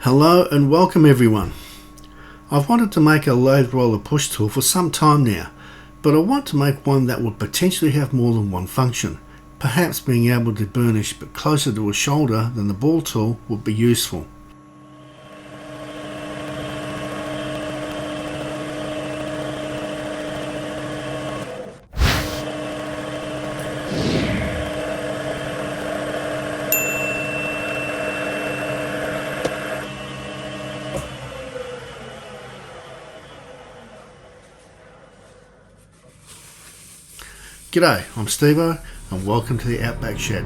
Hello and welcome everyone. I've wanted to make a lathe roller push tool for some time now, but I want to make one that would potentially have more than one function. Perhaps being able to burnish but closer to a shoulder than the ball tool would be useful. G'day, I'm Stevo and welcome to the Outback shed.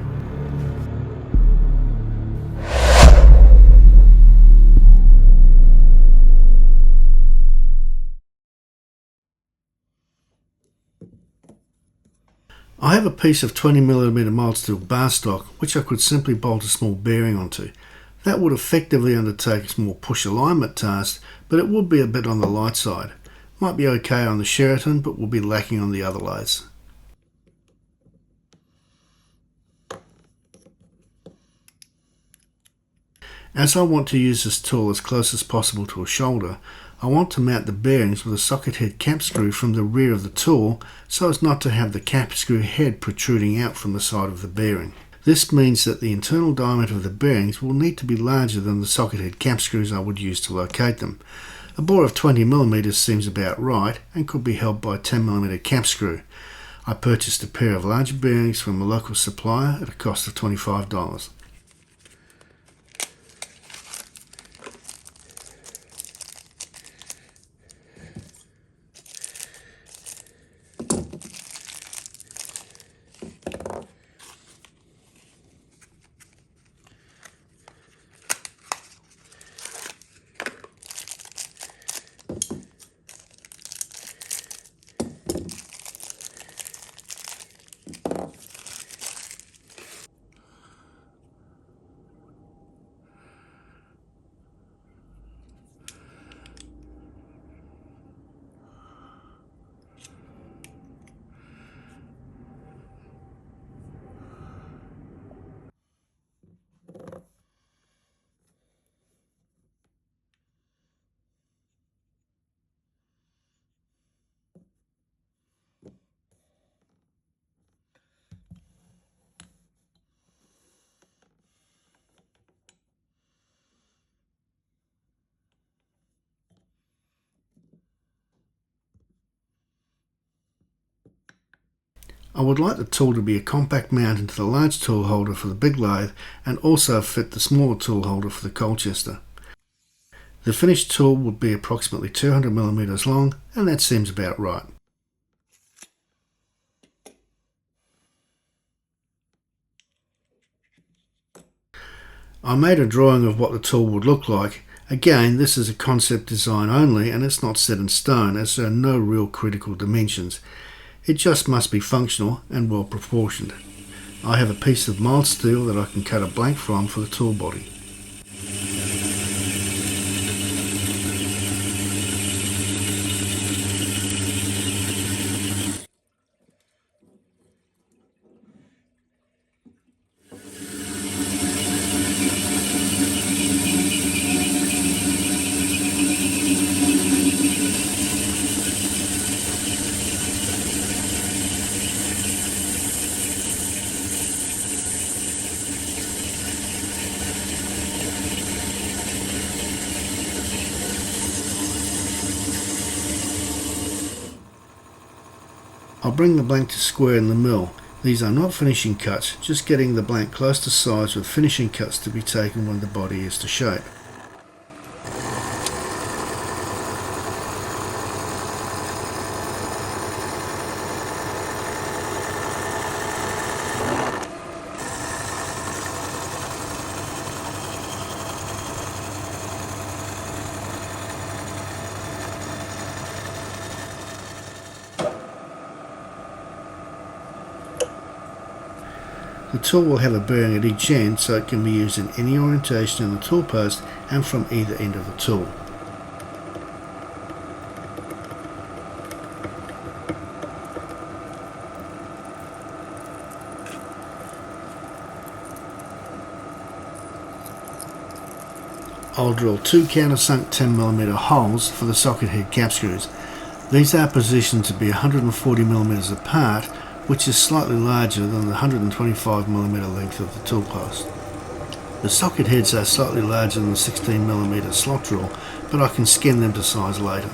I have a piece of 20mm mild steel bar stock which I could simply bolt a small bearing onto. That would effectively undertake a small push alignment task, but it would be a bit on the light side. Might be okay on the Sheraton, but will be lacking on the other lathes. As I want to use this tool as close as possible to a shoulder, I want to mount the bearings with a socket head cap screw from the rear of the tool so as not to have the cap screw head protruding out from the side of the bearing. This means that the internal diameter of the bearings will need to be larger than the socket head cap screws I would use to locate them. A bore of 20mm seems about right and could be held by a 10mm cap screw. I purchased a pair of larger bearings from a local supplier at a cost of $25. I would like the tool to be a compact mount into the large tool holder for the big lathe and also fit the smaller tool holder for the Colchester. The finished tool would be approximately 200mm long, and that seems about right. I made a drawing of what the tool would look like. Again, this is a concept design only and it's not set in stone as there are no real critical dimensions. It just must be functional and well proportioned. I have a piece of mild steel that I can cut a blank from for the tool body. I'll bring the blank to square in the mill. These are not finishing cuts, just getting the blank close to size with finishing cuts to be taken when the body is to shape. The tool will have a bearing at each end so it can be used in any orientation in the tool post and from either end of the tool. I'll drill 2 countersunk 10mm holes for the socket head cap screws. These are positioned to be 140mm apart, which is slightly larger than the 125mm length of the tool post. The socket heads are slightly larger than the 16mm slot drill, but I can skin them to size later.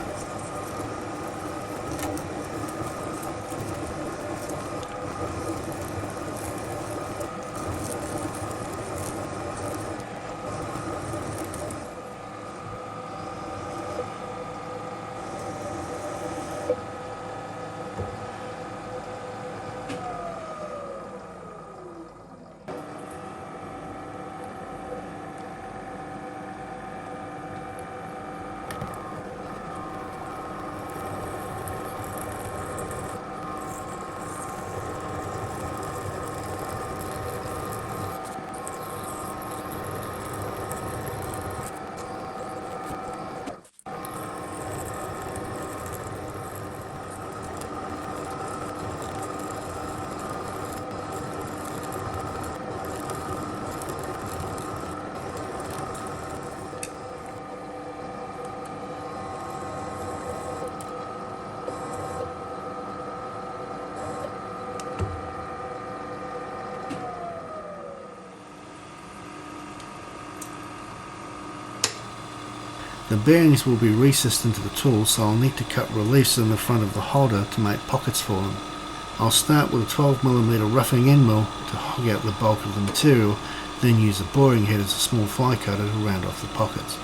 The bearings will be recessed into the tool, so I'll need to cut reliefs in the front of the holder to make pockets for them. I'll start with a 12mm roughing end mill to hog out the bulk of the material, then use a boring head as a small fly cutter to round off the pockets.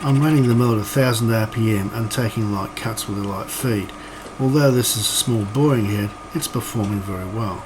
I'm running the mill at 1000 RPM and taking light cuts with a light feed. Although this is a small boring head, it's performing very well.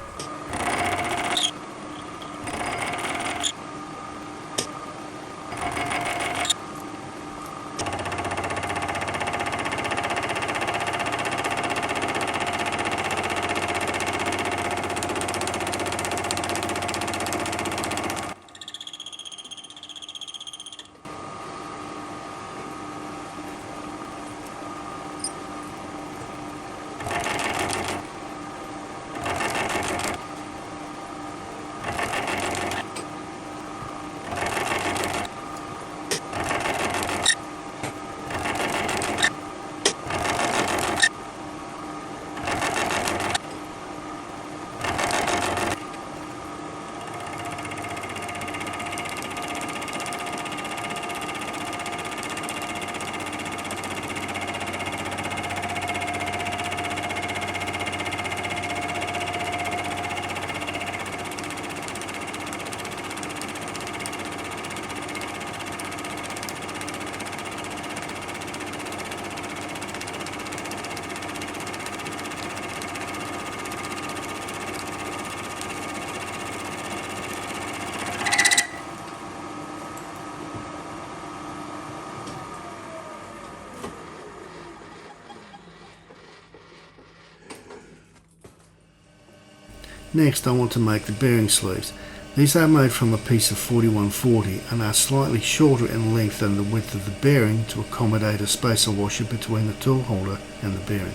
Next I want to make the bearing sleeves. These are made from a piece of 4140 and are slightly shorter in length than the width of the bearing to accommodate a spacer washer between the tool holder and the bearing.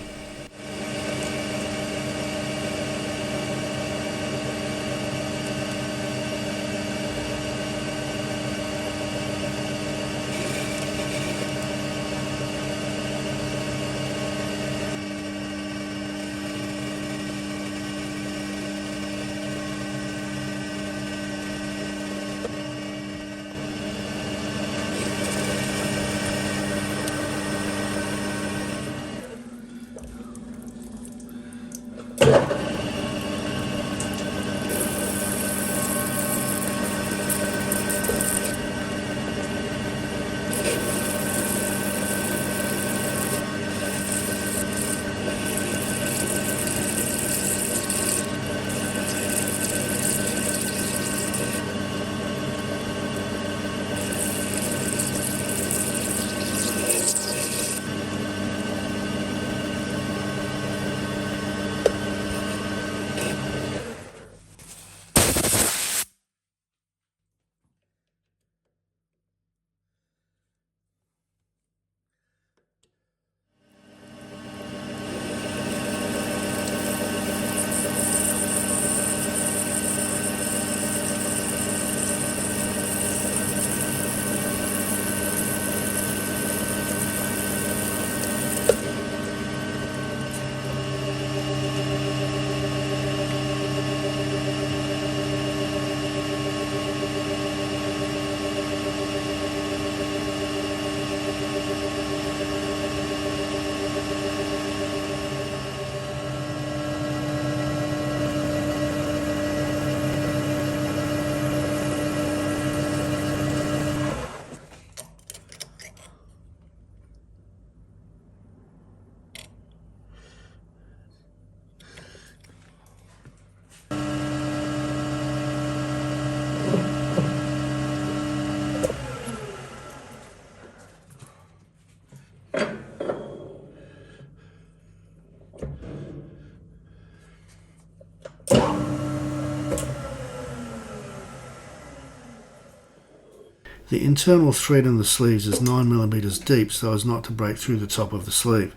The internal thread in the sleeves is 9mm deep so as not to break through the top of the sleeve.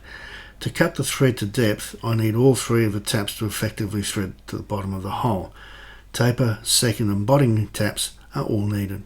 To cut the thread to depth, I need all three of the taps to effectively thread to the bottom of the hole. Taper, second and bottom taps are all needed.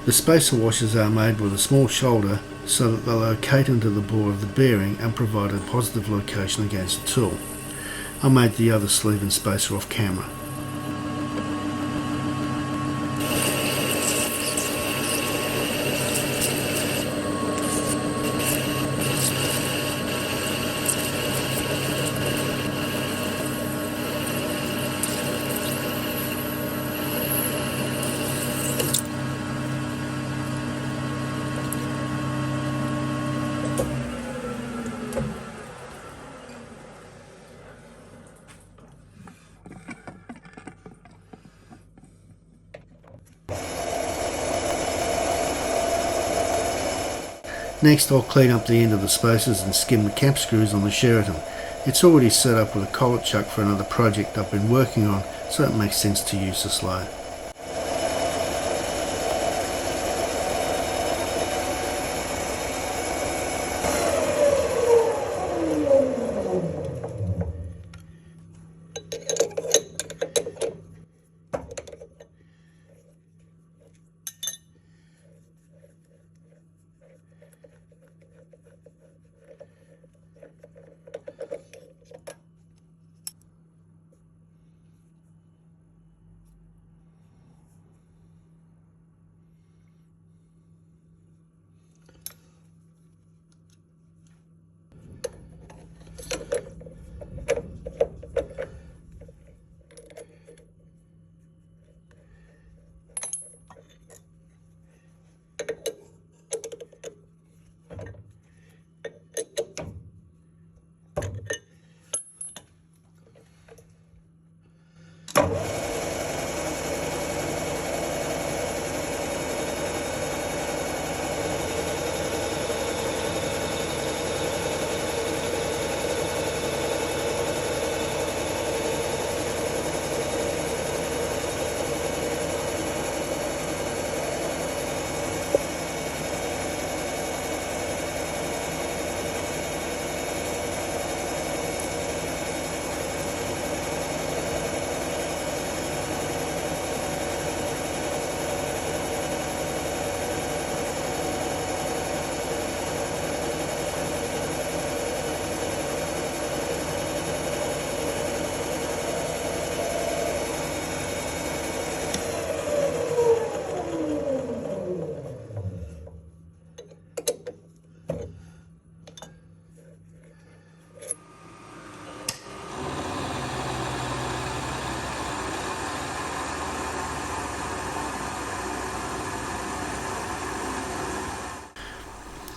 The spacer washers are made with a small shoulder so that they locate into the bore of the bearing and provide a positive location against the tool. I made the other sleeve and spacer off camera. Next, I'll clean up the end of the spacers and skim the cap screws on the Sheraton. It's already set up with a collet chuck for another project I've been working on, so it makes sense to use this lathe.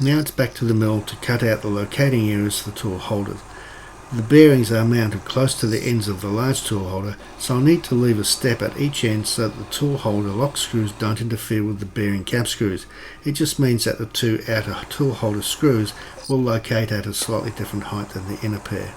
Now it's back to the mill to cut out the locating areas for the tool holders. The bearings are mounted close to the ends of the large tool holder, so I'll need to leave a step at each end so that the tool holder lock screws don't interfere with the bearing cap screws. It just means that the two outer tool holder screws will locate at a slightly different height than the inner pair.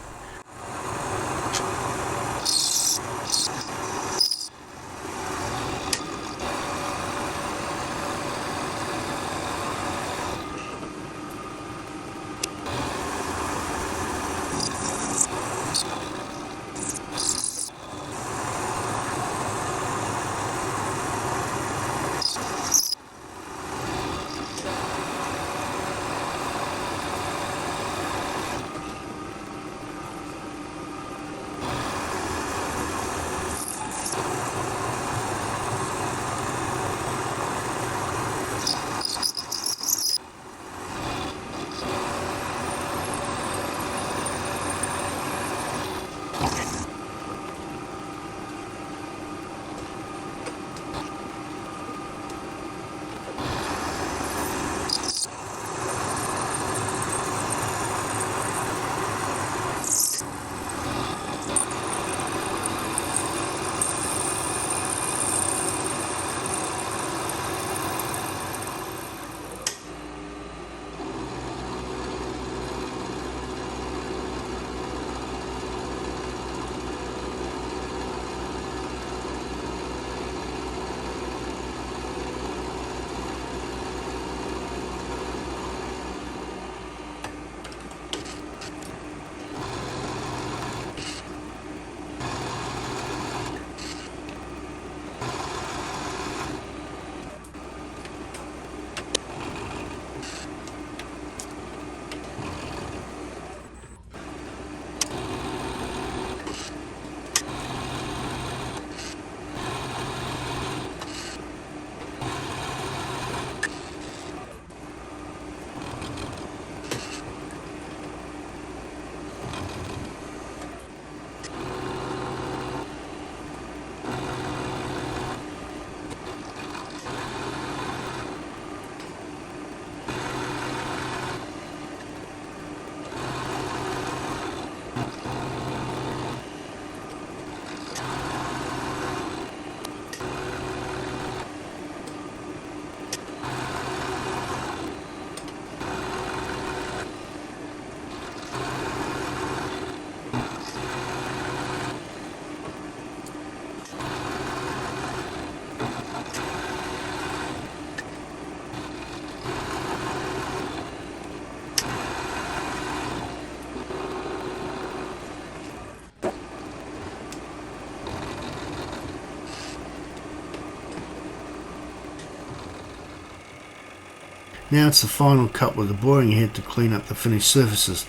Now it's the final cut with the boring head to clean up the finished surfaces.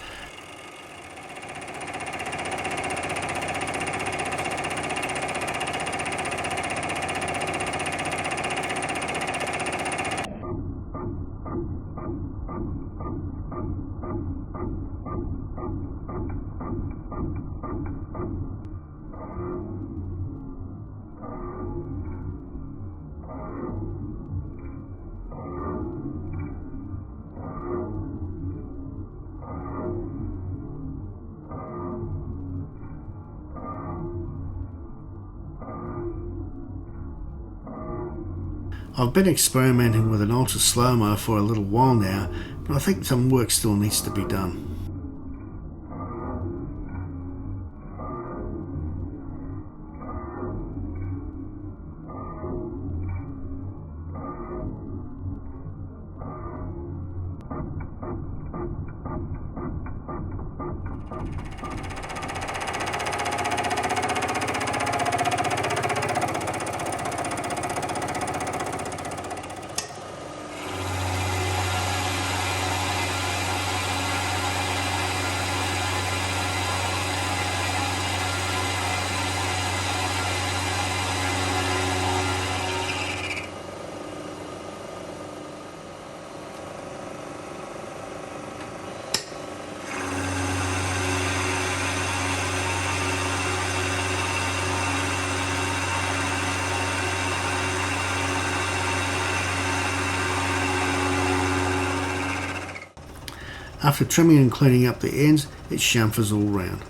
I've been experimenting with an ultra Slo-mo for a little while now, but I think some work still needs to be done. After trimming and cleaning up the ends, it chamfers all round.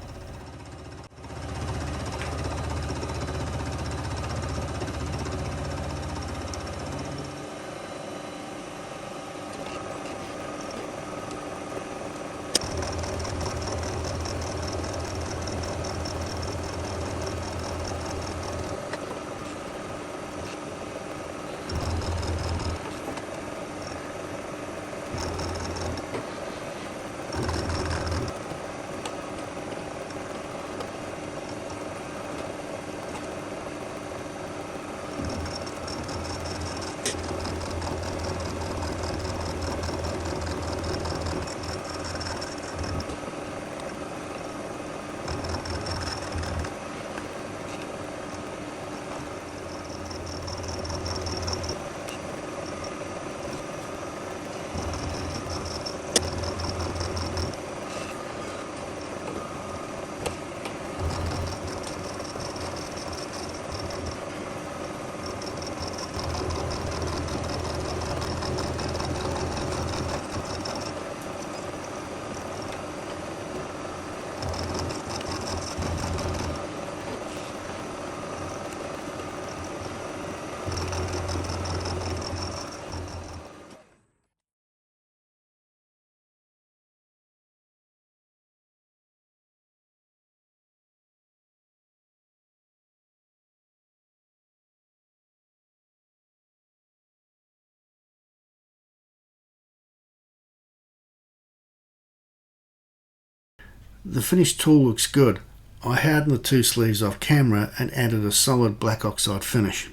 The finished tool looks good. I hardened the two sleeves off camera and added a solid black oxide finish.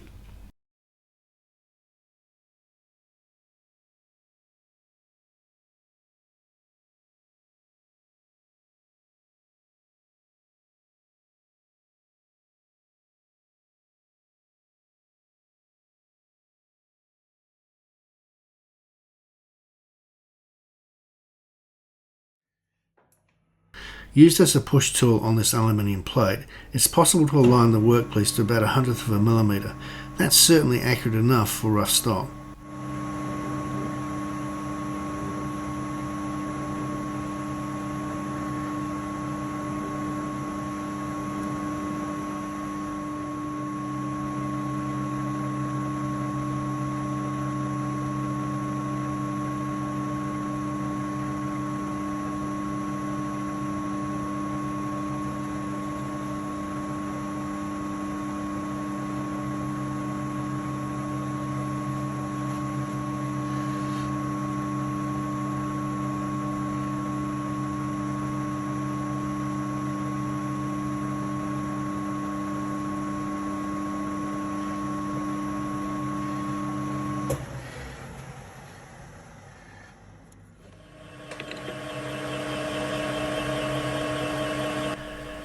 Used as a push tool on this aluminium plate, it's possible to align the workpiece to about 1/100 of a millimetre. That's certainly accurate enough for rough stock.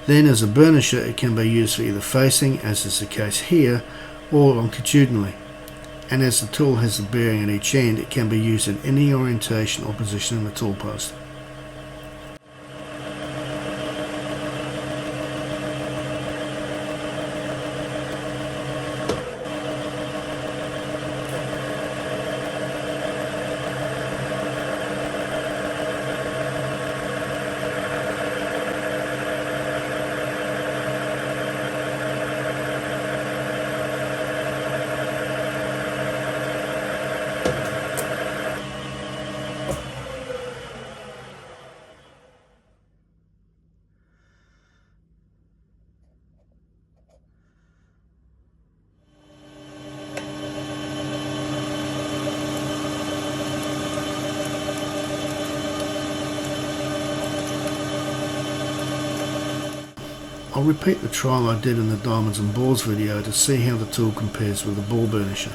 Then as a burnisher it can be used for either facing, as is the case here, or longitudinally. And as the tool has the bearing at each end, it can be used in any orientation or position in the tool post. I'll repeat the trial I did in the diamonds and balls video to see how the tool compares with the ball burnisher.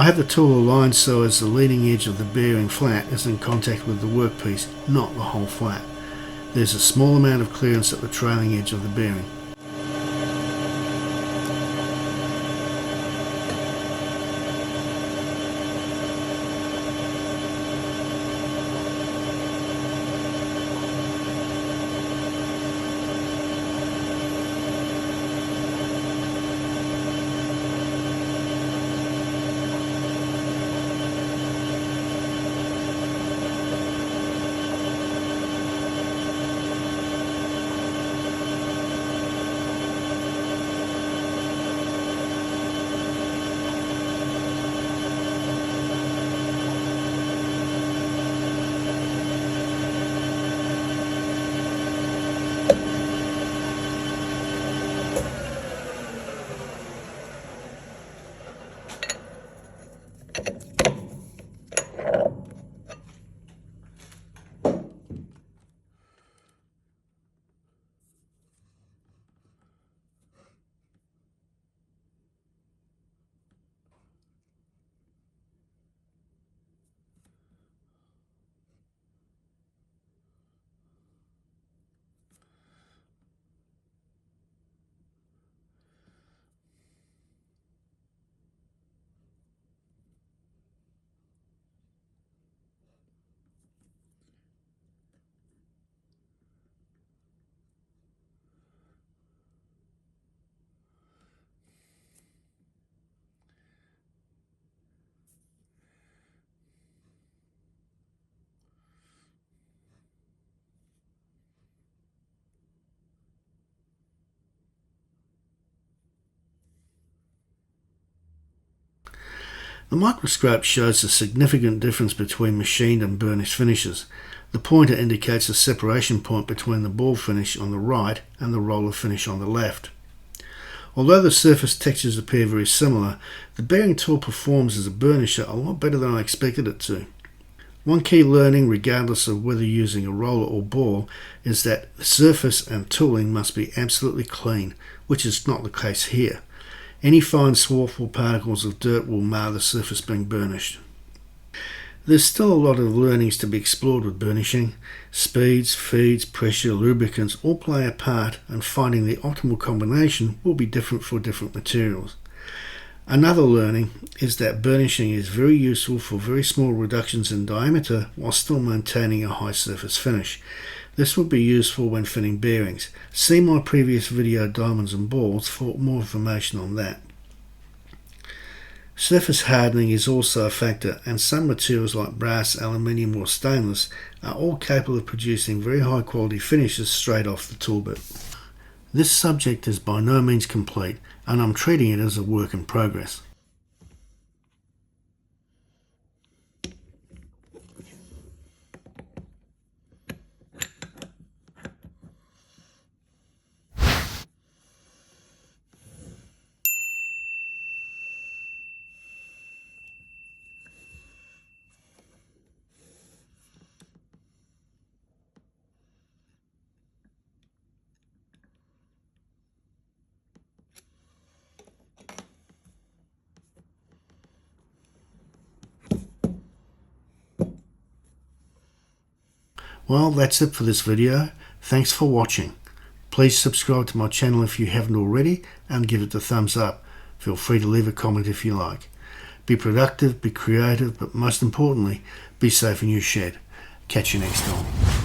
I have the tool aligned so as the leading edge of the bearing flat is in contact with the workpiece, not the whole flat. There's a small amount of clearance at the trailing edge of the bearing. The microscope shows a significant difference between machined and burnished finishes. The pointer indicates a separation point between the ball finish on the right and the roller finish on the left. Although the surface textures appear very similar, the bearing tool performs as a burnisher a lot better than I expected it to. One key learning, regardless of whether using a roller or ball, is that the surface and tooling must be absolutely clean, which is not the case here. Any fine swarf or particles of dirt will mar the surface being burnished. There's still a lot of learnings to be explored with burnishing. Speeds, feeds, pressure, lubricants all play a part, and finding the optimal combination will be different for different materials. Another learning is that burnishing is very useful for very small reductions in diameter while still maintaining a high surface finish. This will be useful when fitting bearings. See my previous video, Diamonds and Balls, for more information on that. Surface hardening is also a factor, and some materials like brass, aluminium or stainless are all capable of producing very high quality finishes straight off the tool bit. This subject is by no means complete, and I'm treating it as a work in progress. Well, that's it for this video. Thanks for watching. Please subscribe to my channel if you haven't already, and give it a thumbs up. Feel free to leave a comment if you like. Be productive, be creative, but most importantly, be safe in your shed. Catch you next time.